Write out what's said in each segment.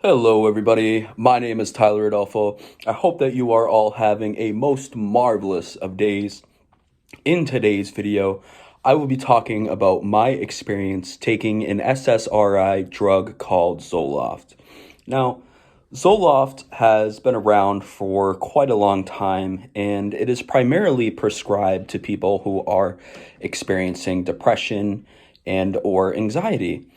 Hello, everybody. My name is Tyler Adolfo. I hope that you are all having a most marvelous of days. In today's video, I will be talking about my experience taking an SSRI drug called Zoloft. Now, Zoloft has been around for quite a long time, and it is primarily prescribed to people who are experiencing depression and or anxiety.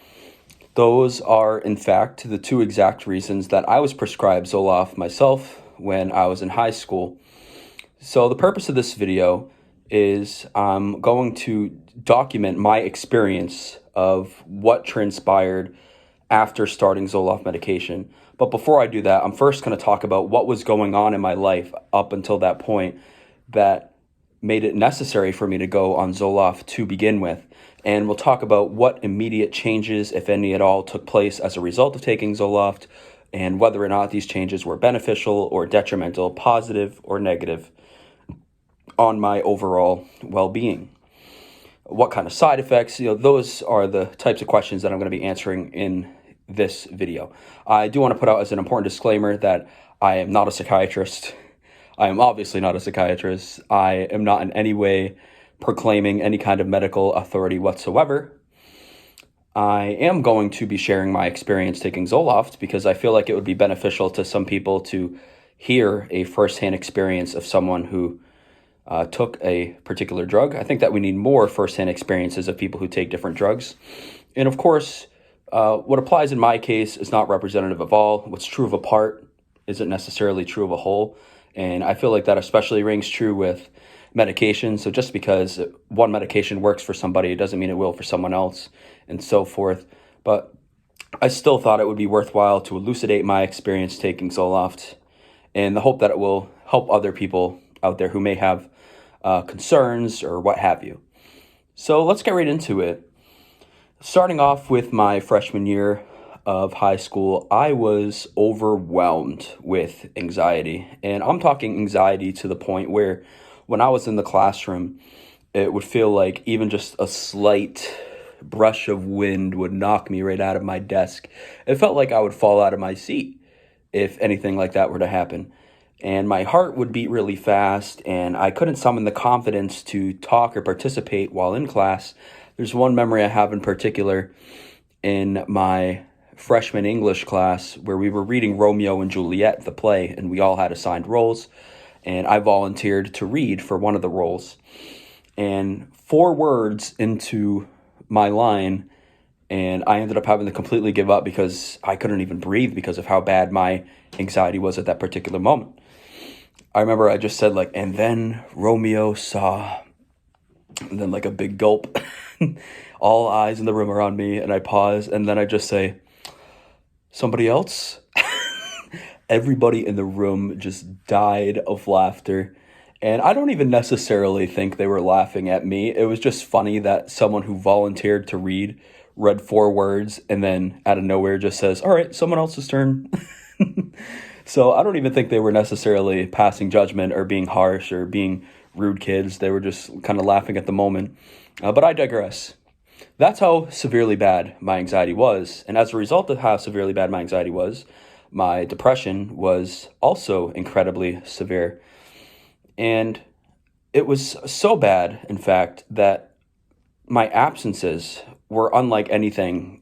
Those are, in fact, the two exact reasons that I was prescribed Zoloft myself when I was in high school. So the purpose of this video is I'm going to document my experience of what transpired after starting Zoloft medication. But before I do that, I'm first going to talk about what was going on in my life up until that point that made it necessary for me to go on Zoloft to begin with. And we'll talk about what immediate changes, if any at all, took place as a result of taking Zoloft, and whether or not these changes were beneficial or detrimental, positive or negative, on my overall well-being. What kind of side effects, those are the types of questions that I'm going to be answering in this video. I do want to put out as an important disclaimer that I am not a psychiatrist. I am obviously not a psychiatrist. I am not in any way proclaiming any kind of medical authority whatsoever. I am going to be sharing my experience taking Zoloft because I feel like it would be beneficial to some people to hear a firsthand experience of someone who took a particular drug. I think that we need more firsthand experiences of people who take different drugs. And of course, what applies in my case is not representative of all. What's true of a part isn't necessarily true of a whole. And I feel like that especially rings true with medication. So just because one medication works for somebody, it doesn't mean it will for someone else, and so forth. But I still thought it would be worthwhile to elucidate my experience taking Zoloft in the hope that it will help other people out there who may have concerns or what have you. So let's get right into it. Starting off with my freshman year of high school, I was overwhelmed with anxiety. And I'm talking anxiety to the point where when I was in the classroom, it would feel like even just a slight brush of wind would knock me right out of my desk. It felt like I would fall out of my seat if anything like that were to happen. And my heart would beat really fast, and I couldn't summon the confidence to talk or participate while in class. There's one memory I have in particular in my freshman English class where we were reading Romeo and Juliet, the play, and we all had assigned roles. And I volunteered to read for one of the roles. And 4 words into my line, and I ended up having to completely give up because I couldn't even breathe because of how bad my anxiety was at that particular moment. I remember I just said and then Romeo saw, and then a big gulp. All eyes in the room are on me, and I pause, and then I just say, somebody else? Everybody in the room just died of laughter. And I don't even necessarily think they were laughing at me. It was just funny that someone who volunteered to read 4 words and then out of nowhere just says, all right, someone else's turn. So I don't even think they were necessarily passing judgment or being harsh or being rude kids. They were just kind of laughing at the moment. But I digress. That's how severely bad my anxiety was. And as a result of how severely bad my anxiety was, my depression was also incredibly severe. And it was so bad, in fact, that my absences were unlike anything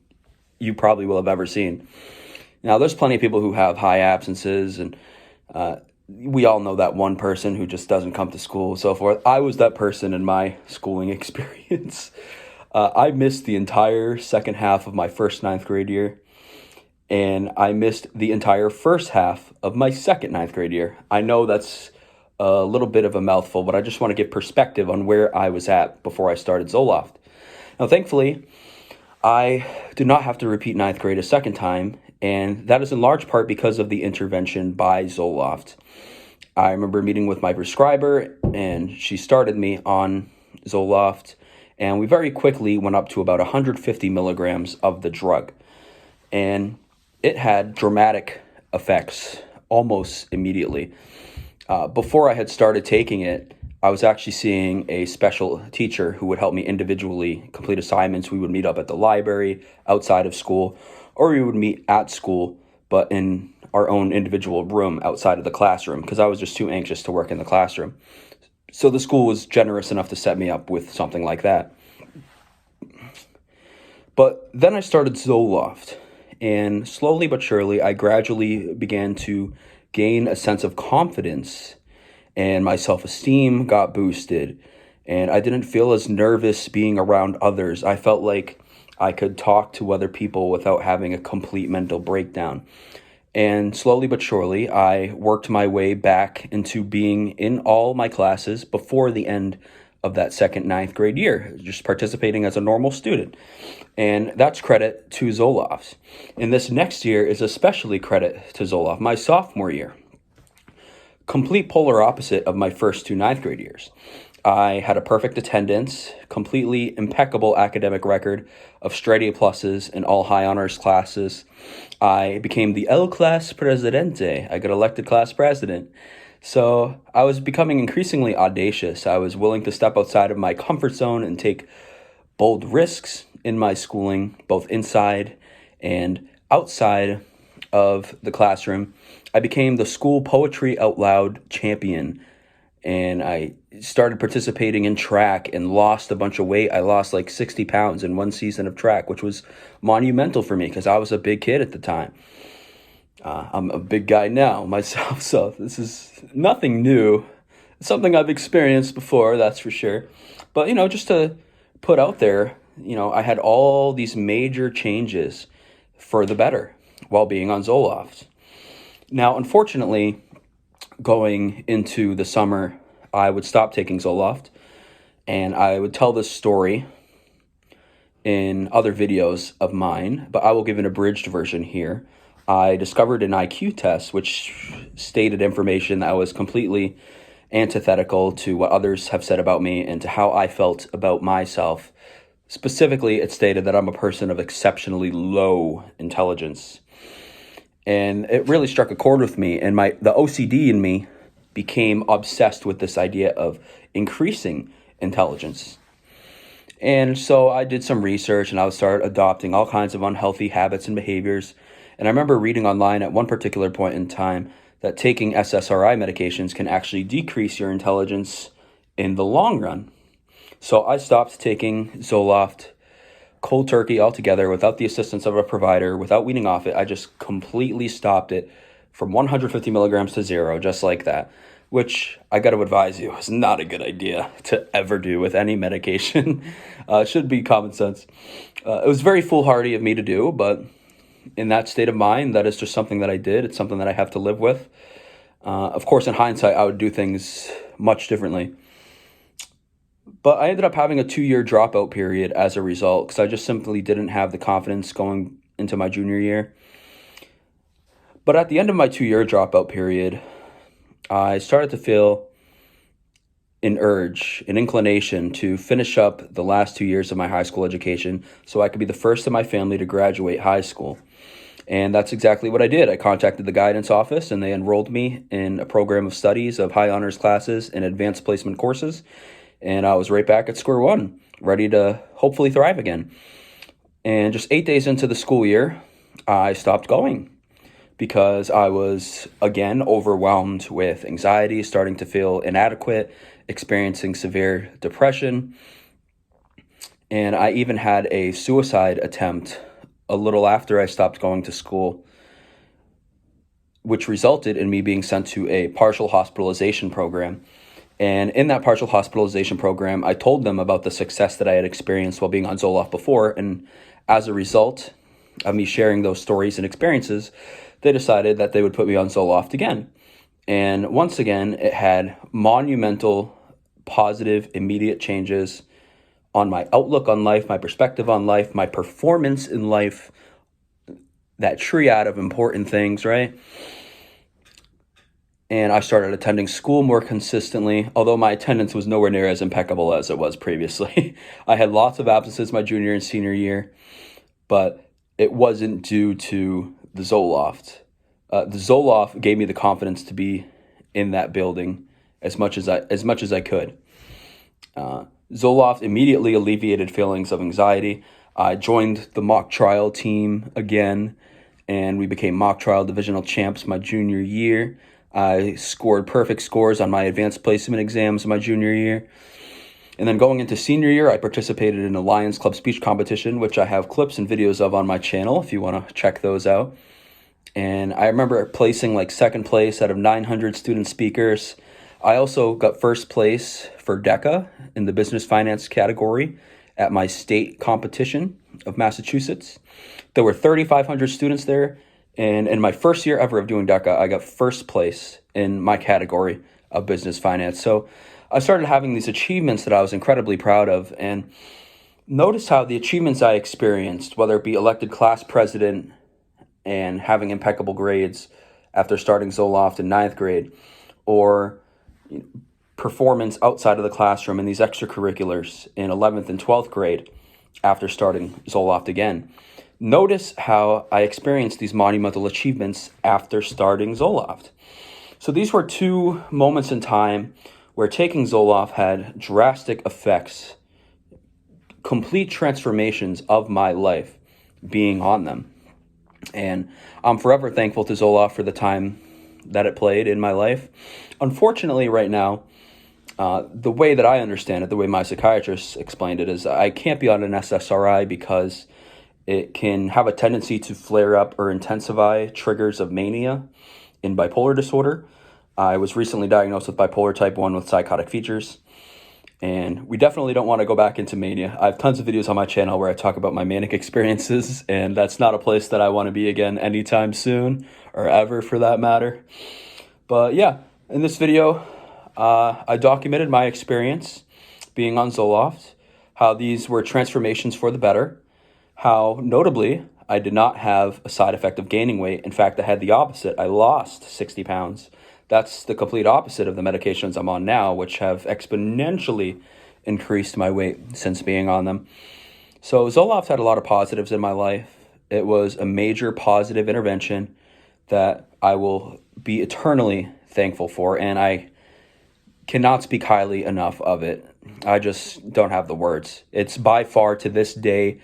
you probably will have ever seen. Now, there's plenty of people who have high absences, and we all know that one person who just doesn't come to school and so forth. I was that person in my schooling experience. I missed the entire second half of my first 9th grade year. And I missed the entire first half of my second 9th grade year. I know that's a little bit of a mouthful, but I just want to give perspective on where I was at before I started Zoloft. Now, thankfully, I did not have to repeat 9th grade a second time, and that is in large part because of the intervention by Zoloft. I remember meeting with my prescriber, and she started me on Zoloft, and we very quickly went up to about 150 milligrams of the drug. And it had dramatic effects almost immediately. Before I had started taking it, I was actually seeing a special teacher who would help me individually complete assignments. We would meet up at the library, outside of school, or we would meet at school. but in our own individual room outside of the classroom because I was just too anxious to work in the classroom. So the school was generous enough to set me up with something like that. But then I started Zoloft, and slowly but surely, I gradually began to gain a sense of confidence, and my self-esteem got boosted, and I didn't feel as nervous being around others. I felt like I could talk to other people without having a complete mental breakdown. And slowly but surely, I worked my way back into being in all my classes before the end of that second ninth grade year, just participating as a normal student. And that's credit to Zoloft. And this next year is especially credit to Zoloft, my sophomore year. Complete polar opposite of my first two ninth grade years. I had a perfect attendance, completely impeccable academic record of straight A pluses in all high honors classes. I became the El Class Presidente. I got elected class president. So I was becoming increasingly audacious. I was willing to step outside of my comfort zone and take bold risks in my schooling, both inside and outside of the classroom. I became the school poetry out loud champion, and I started participating in track and lost a bunch of weight. I lost like 60 pounds in one season of track, which was monumental for me because I was a big kid at the time. I'm a big guy now myself, so this is nothing new. It's something I've experienced before, that's for sure. But, just to put out there, I had all these major changes for the better while being on Zoloft. Now, unfortunately, going into the summer, I would stop taking Zoloft, and I would tell this story in other videos of mine, but I will give an abridged version here. I discovered an IQ test which stated information that was completely antithetical to what others have said about me and to how I felt about myself. Specifically, it stated that I'm a person of exceptionally low intelligence. And it really struck a chord with me, and the OCD in me became obsessed with this idea of increasing intelligence. And so I did some research, and I would start adopting all kinds of unhealthy habits and behaviors. And I remember reading online at one particular point in time that taking SSRI medications can actually decrease your intelligence in the long run. So I stopped taking Zoloft cold turkey altogether without the assistance of a provider, without weaning off it. I just completely stopped it from 150 milligrams to zero, just like that, which I got to advise you is not a good idea to ever do with any medication. It should be common sense. It was very foolhardy of me to do, but in that state of mind, that is just something that I did. It's something that I have to live with. Of course, in hindsight, I would do things much differently. But I ended up having a 2-year dropout period as a result because I just simply didn't have the confidence going into my junior year. But at the end of my 2-year dropout period, I started to feel an urge, an inclination to finish up the last 2 years of my high school education so I could be the first in my family to graduate high school. And that's exactly what I did. I contacted the guidance office, and they enrolled me in a program of studies of high honors classes and advanced placement courses. And I was right back at square one, ready to hopefully thrive again. And just 8 days into the school year, I stopped going because I was, again, overwhelmed with anxiety, starting to feel inadequate, experiencing severe depression. And I even had a suicide attempt a little after I stopped going to school, which resulted in me being sent to a partial hospitalization program. And in that partial hospitalization program, I told them about the success that I had experienced while being on Zoloft before. And as a result of me sharing those stories and experiences, they decided that they would put me on Zoloft again. And once again, it had monumental, positive, immediate changes on my outlook on life, my perspective on life, my performance in life, that triad of important things, right? And I started attending school more consistently, although my attendance was nowhere near as impeccable as it was previously. I had lots of absences my junior and senior year, but it wasn't due to the Zoloft. The Zoloft gave me the confidence to be in that building as much as I could. Zoloft immediately alleviated feelings of anxiety. I joined the mock trial team again, and we became mock trial divisional champs my junior year. I scored perfect scores on my advanced placement exams my junior year. And then going into senior year, I participated in a Lions Club speech competition, which I have clips and videos of on my channel if you want to check those out. And I remember placing like second place out of 900 student speakers. I also got first place for DECA in the business finance category at my state competition of Massachusetts. There were 3,500 students there, and in my first year ever of doing DECA, I got first place in my category of business finance. So I started having these achievements that I was incredibly proud of, and notice how the achievements I experienced, whether it be elected class president and having impeccable grades after starting Zoloft in 9th grade, or performance outside of the classroom in these extracurriculars in 11th and 12th grade after starting Zoloft again. Notice how I experienced these monumental achievements after starting Zoloft. So these were two moments in time where taking Zoloft had drastic effects, complete transformations of my life being on them. And I'm forever thankful to Zoloft for the time that it played in my life. Unfortunately, right now, the way that I understand it, the way my psychiatrist explained it, is I can't be on an SSRI because it can have a tendency to flare up or intensify triggers of mania in bipolar disorder. I was recently diagnosed with bipolar type 1 with psychotic features, and we definitely don't want to go back into mania. I have tons of videos on my channel where I talk about my manic experiences, and that's not a place that I want to be again anytime soon, or ever for that matter. But yeah, in this video, I documented my experience being on Zoloft, how these were transformations for the better, how notably I did not have a side effect of gaining weight. In fact, I had the opposite. I lost 60 pounds. That's the complete opposite of the medications I'm on now, which have exponentially increased my weight since being on them. So Zoloft had a lot of positives in my life. It was a major positive intervention that I will be eternally thankful for, and I cannot speak highly enough of it. I just don't have the words. It's by far, to this day,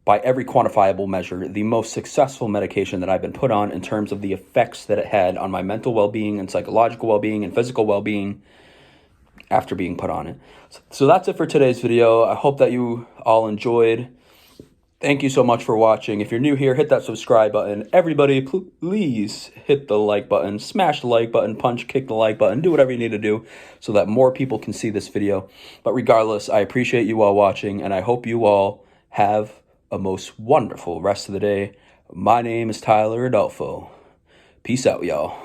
by every quantifiable measure, the most successful medication that I've been put on in terms of the effects that it had on my mental well-being and psychological well-being and physical well-being after being put on it. So that's it for today's video. I hope that you all enjoyed. Thank you so much for watching. If you're new here, hit that subscribe button. Everybody, please hit the like button, smash the like button, punch, kick the like button, do whatever you need to do so that more people can see this video. But regardless, I appreciate you all watching, and I hope you all have a most wonderful rest of the day. My name is Tyler Adolfo. Peace out, y'all.